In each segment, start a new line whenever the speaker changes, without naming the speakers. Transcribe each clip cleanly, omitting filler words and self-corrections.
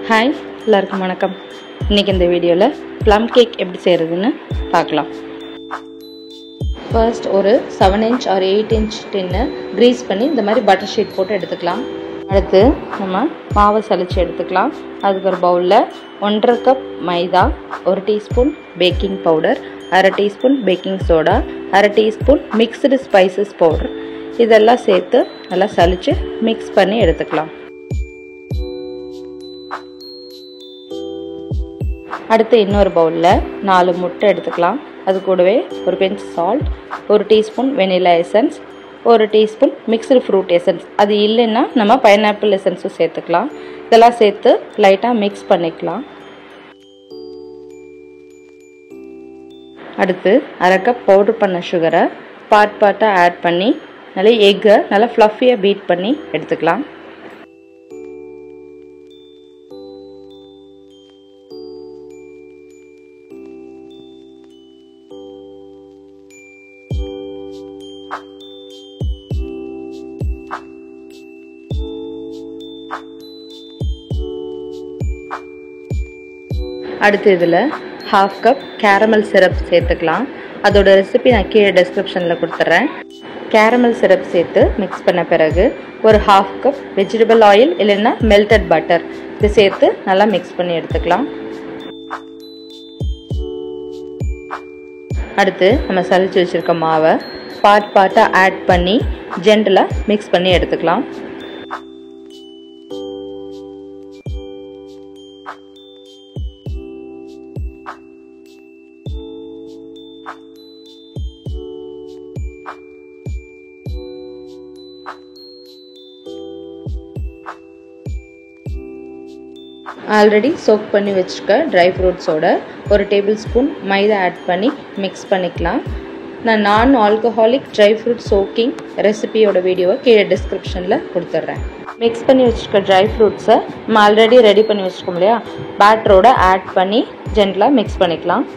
Hi, எல்லாருக்கும் வணக்கம். இன்றைக்கி இந்த வீடியோவில் ப்ளம் கேக் எப்படி செய்கிறதுன்னு பார்க்கலாம். ஃபர்ஸ்ட் ஒரு 7 inch or 8 inch tin grease பண்ணி இந்த மாதிரி பட்டர் ஷீட் போட்டு எடுத்துக்கலாம். அடுத்து நம்ம மாவை சலிச்சு எடுத்துக்கலாம். அதுக்கு ஒரு பவுலில் 1.5 கப் மைதா, 1 teaspoon baking powder, 1/2 teaspoon baking soda, 1/2 teaspoon mixed spices powder இதெல்லாம் சேர்த்து நல்லா சலிச்சு மிக்ஸ் பண்ணி எடுத்துக்கலாம். அடுத்து இன்னொரு பவுலில் 4 முட்டை எடுத்துக்கலாம். அது கூடவே ஒரு pinch salt, 1 teaspoon vanilla essence, 1 teaspoon mixed fruit essence, அது இல்லைன்னா நம்ம பைனாப்பிள் எசன்ஸும் சேர்த்துக்கலாம். இதெல்லாம் சேர்த்து லைட்டாக மிக்ஸ் பண்ணிக்கலாம். அடுத்து 1/2 கப் பவுடர் பண்ண சுகரை பார்ட்டாக ஆட் பண்ணி நல்லா எக்கை நல்லா ஃப்ளஃபியாக பீட் பண்ணி எடுத்துக்கலாம். அடுத்து இதில் 1/2 கப் கேரமல் சிரப் சேர்த்துக்கலாம். அதோட ரெசிபி நான் கீழே டிஸ்கிரிப்ஷனில் கொடுத்துட்றேன். கேரமல் சிரப் சேர்த்து மிக்ஸ் பண்ண பிறகு ஒரு 1/2 கப் வெஜிடபிள் ஆயில் இல்லைன்னா மெல்டட் பட்டர் இது சேர்த்து நல்லா மிக்ஸ் பண்ணி எடுத்துக்கலாம். அடுத்து நம்ம சலிச்சு வச்சுருக்க மாவை பார்ட்டாக ஆட் பண்ணி ஜென்டலாக மிக்ஸ் பண்ணி எடுத்துக்கலாம். ஆல்ரெடி சோக் பண்ணி வச்சுருக்க ட்ரை ஃப்ரூட்ஸோட 1 டேபிள் ஸ்பூன் மைதா ஆட் பண்ணி மிக்ஸ் பண்ணிக்கலாம். நான் நான் ஆல்கஹாலிக் ட்ரை ஃப்ரூட் சோக்கிங் ரெசிபியோட வீடியோவை கீழே டிஸ்கிரிப்ஷனில் கொடுத்துட்றேன். மிக்ஸ் பண்ணி வச்சுருக்க ட்ரை ஃப்ரூட்ஸை நம்ம ஆல்ரெடி ரெடி பண்ணி வச்சுருக்கோம் இல்லையா, பேட்டரோட ஆட் பண்ணி ஜென்டலாக மிக்ஸ் பண்ணிக்கலாம்.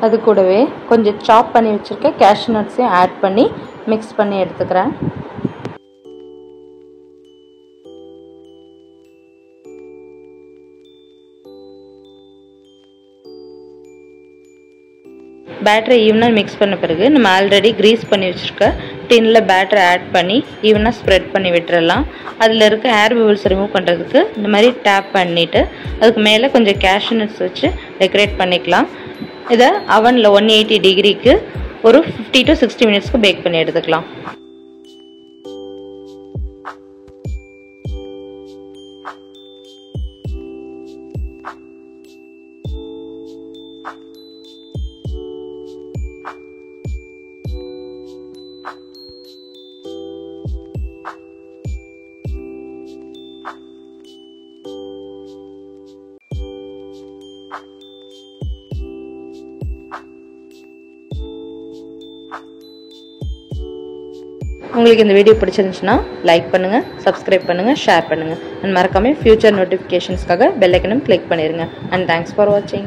அது கூடவே கொஞ்சம் சாப் பண்ணி வச்சுருக்க கேஷ்யூ நட்ஸையும் ஆட் பண்ணி மிக்ஸ் பண்ணி எடுத்துக்கிறேன். பேட்டரை ஈவனாக மிக்ஸ் பண்ண பிறகு நம்ம ஆல்ரெடி க்ரீஸ் பண்ணி வச்சுருக்க டின்னில் பேட்டரை ஆட் பண்ணி ஈவனாக ஸ்ப்ரெட் பண்ணி விட்டுறலாம். அதில் இருக்க ஏர் பபிள்ஸ் ரிமூவ் பண்ணுறதுக்கு இந்த மாதிரி டேப் பண்ணிவிட்டு அதுக்கு மேலே கொஞ்சம் கேஷ்யூ நட்ஸ் வச்சு டெக்கரேட் பண்ணிக்கலாம். இதை அவனில் 180 டிகிரிக்கு ஒரு 50 to 60 மினிட்ஸ்க்கு பேக் பண்ணி எடுத்துக்கலாம். உங்களுக்கு இந்த வீடியோ பிடிச்சிருந்துச்சுன்னா லைக் பண்ணுங்கள், சப்ஸ்கிரைப் பண்ணுங்கள், ஷேர் பண்ணுங்கள். அண்ட் மறக்காமல் ஃபியூச்சர் நோட்டிஃபிகேஷன்ஸ்க்காக பெல் ஐக்கனும் கிளிக் பண்ணிடுங்க. அண்ட் தேங்க்ஸ் ஃபார் வாட்சிங்.